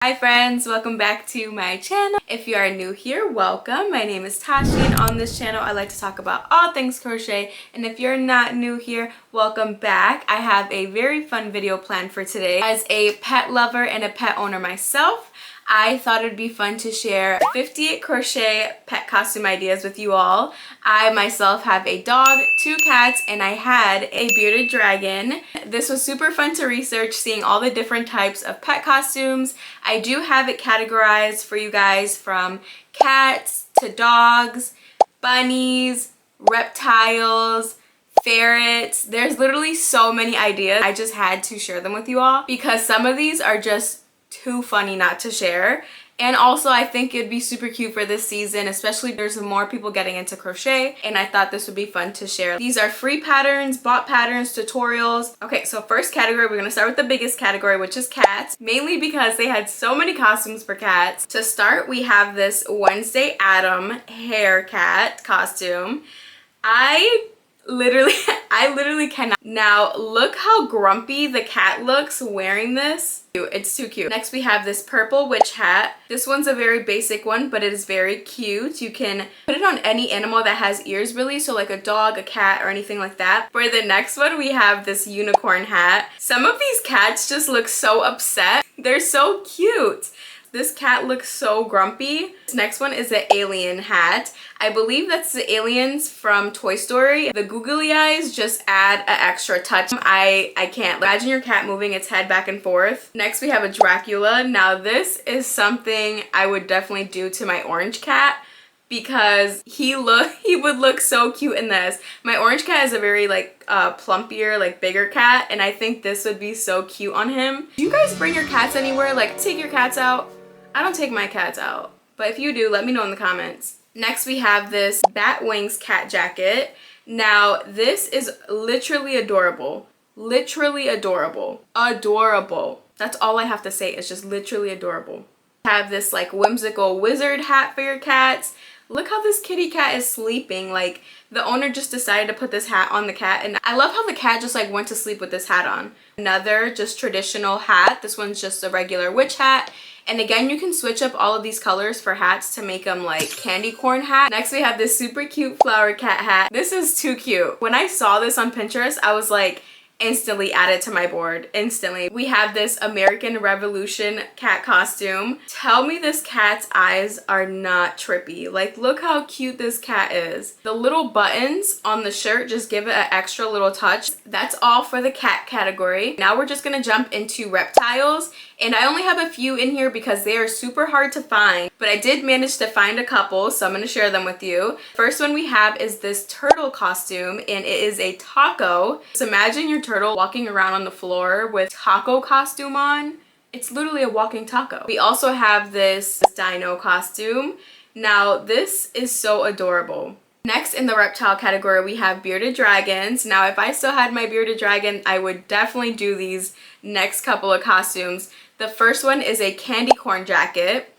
Hi friends, welcome back to my channel. If you are new here, welcome. My name is Tashi and on this channel I like to talk about all things crochet, and if you're not new here, welcome back. I have a very fun video planned for today. As a pet lover and a pet owner myself, I thought it'd be fun to share 58 crochet pet costume ideas with you all. I myself have a dog, 2 cats, and I had a bearded dragon. This was super fun to research, seeing all the different types of pet costumes. I do have it categorized for you guys from cats to dogs, bunnies, reptiles, ferrets. There's literally so many ideas. I just had to share them with you all because some of these are just too funny not to share. And also I think it'd be super cute for this season, especially there's more people getting into crochet, and I thought this would be fun to share. These are free patterns, bought patterns, tutorials. Okay, so first category, we're gonna start with the biggest category, which is cats, mainly because they had so many costumes for cats. To start, we have this Wednesday Adam hair cat costume. I literally cannot. Now look how grumpy the cat looks wearing this. It's too cute. Next we have this purple witch hat. This one's a very basic one, but it is very cute. You can put it on any animal that has ears really, so like a dog, a cat, or anything like that. For the next one, we have this unicorn hat. Some of these cats just look so upset. They're so cute. This cat looks so grumpy. This next one is the alien hat. I believe that's the aliens from Toy Story. The googly eyes just add an extra touch. I can't imagine your cat moving its head back and forth. Next we have a Dracula. Now this is something I would definitely do to my orange cat because he would look so cute in this. My orange cat is a very plumpier, bigger cat, and I think this would be so cute on him. Do you guys bring your cats anywhere? Like, take your cats out? I don't take my cats out, but if you do, let me know in the comments. Next we have this bat wings cat jacket. Now this is literally adorable. Literally adorable. Adorable. That's all I have to say. It's just literally adorable. Have this whimsical wizard hat for your cats. Look how this kitty cat is sleeping. Like, the owner just decided to put this hat on the cat, and I love how the cat just went to sleep with this hat on. Another just traditional hat. This one's just a regular witch hat. And again, you can switch up all of these colors for hats to make them like candy corn hat. Next we have this super cute flower cat hat. This is too cute. When I saw this on Pinterest, I was like, instantly add it to my board. Instantly. We have this American Revolution cat costume. Tell me this cat's eyes are not trippy. Like, look how cute this cat is. The little buttons on the shirt just give it an extra little touch. That's all for the cat category. Now we're just gonna jump into reptiles, and I only have a few in here because they are super hard to find, but I did manage to find a couple, so I'm gonna share them with you. First one we have is this turtle costume, and it is a taco. So imagine your turtle walking around on the floor with taco costume on. It's literally a walking taco. We also have this dino costume. Now this is so adorable. Next in the reptile category we have bearded dragons. Now if I still had my bearded dragon, I would definitely do these next couple of costumes. The first one is a candy corn jacket.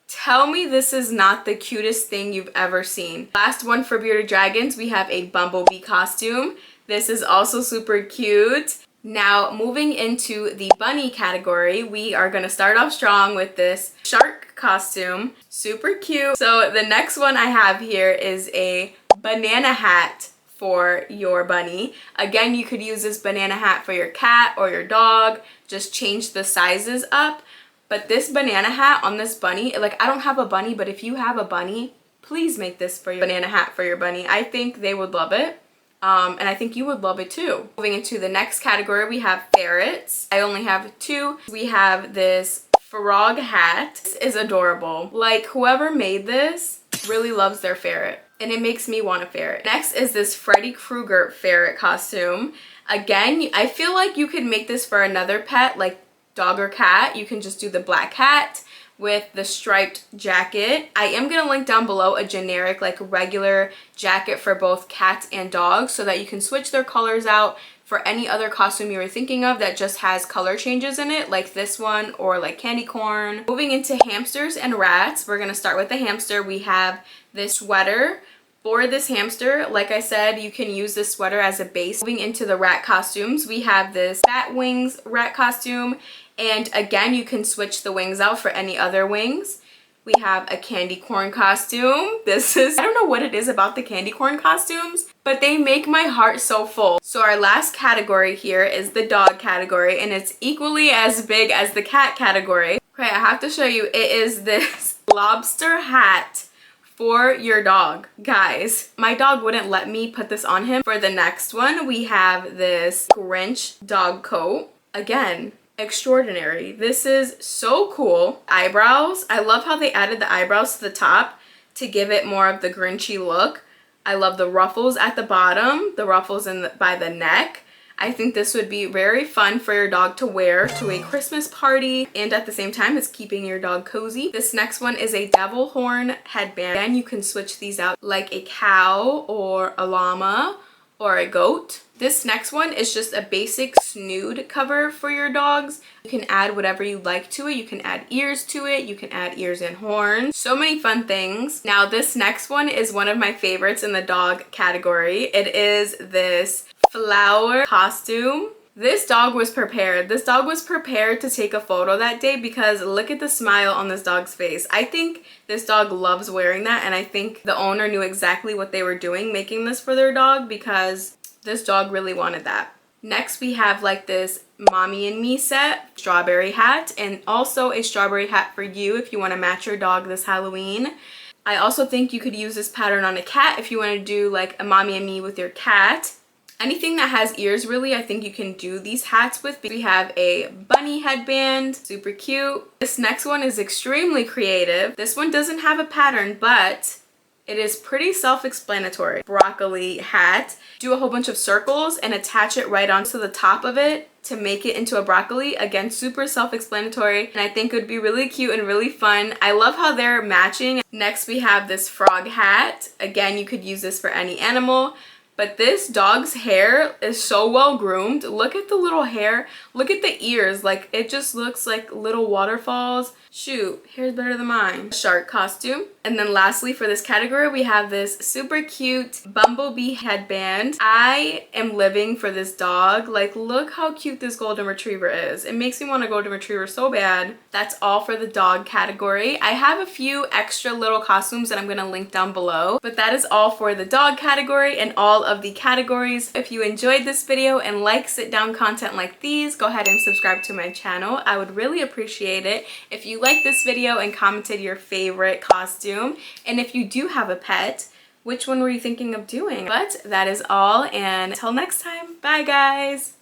Tell me this is not the cutest thing you've ever seen. Last one for bearded dragons, we have a bumblebee costume. This is also super cute. Now moving into the bunny category, we are going to start off strong with this shark costume. Super cute. So the next one I have here is a banana hat for your bunny. Again, you could use this banana hat for your cat or your dog. Just change the sizes up. But this banana hat on this bunny, I don't have a bunny, but if you have a bunny, please make this for your banana hat for your bunny. I think they would love it. And I think you would love it too. Moving into the next category, we have ferrets. I only have 2. We have this frog hat. This is adorable. Like, whoever made this really loves their ferret, and it makes me want a ferret. Next is this Freddy Krueger ferret costume. Again, I feel like you could make this for another pet, like dog or cat. You can just do the black hat with the striped jacket. I am going to link down below a generic regular jacket for both cats and dogs so that you can switch their colors out for any other costume you were thinking of that just has color changes in it, like this one or like candy corn. Moving into hamsters and rats, we're going to start with the hamster. We have this sweater For this hamster, like I said, you can use this sweater as a base. Moving into the rat costumes, we have this bat wings rat costume, and again, you can switch the wings out for any other wings. We have a candy corn costume. This is, I don't know what it is about the candy corn costumes, but they make my heart so full. So our last category here is the dog category, and it's equally as big as the cat category. Okay, I have to show you, it is this lobster hat for your dog. Guys, my dog wouldn't let me put this on him. For the next one, we have this Grinch dog coat. Again, extraordinary. This is so cool. Eyebrows. I love how they added the eyebrows to the top to give it more of the Grinchy look. I love the ruffles at the bottom, the ruffles by the neck. I think this would be very fun for your dog to wear to a Christmas party, and at the same time it's keeping your dog cozy. This next one is a devil horn headband, and you can switch these out like a cow or a llama or a goat. This next one is just a basic snood cover for your dogs. You can add whatever you like to it. You can add ears to it. You can add ears and horns. So many fun things. Now this next one is one of my favorites in the dog category. It is this flower costume. This dog was prepared. This dog was prepared to take a photo that day because look at the smile on this dog's face. I think this dog loves wearing that, and I think the owner knew exactly what they were doing making this for their dog because this dog really wanted that. Next we have like this mommy and me set strawberry hat, and also a strawberry hat for you if you want to match your dog this Halloween. I also think you could use this pattern on a cat if you want to do like a mommy and me with your cat. Anything that has ears, really, I think you can do these hats with. We have a bunny headband, super cute. This next one is extremely creative. This one doesn't have a pattern, but it is pretty self-explanatory. Broccoli hat. Do a whole bunch of circles and attach it right onto the top of it to make it into a broccoli. Again, super self-explanatory, and I think it would be really cute and really fun. I love how they're matching. Next, we have this frog hat. Again, you could use this for any animal. But this dog's hair is so well groomed. Look at the little hair. Look at the ears. Like, it just looks like little waterfalls. Shoot, hair's better than mine. Shark costume. And then lastly, for this category, we have this super cute bumblebee headband. I am living for this dog. Like, look how cute this golden retriever is. It makes me want a golden retriever so bad. That's all for the dog category. I have a few extra little costumes that I'm gonna link down below, but that is all for the dog category and all of the categories. If you enjoyed this video and like sit down content like these, go ahead and subscribe to my channel. I would really appreciate it if you liked this video and commented your favorite costume. And if you do have a pet, which one were you thinking of doing? But that is all, and until next time, bye guys!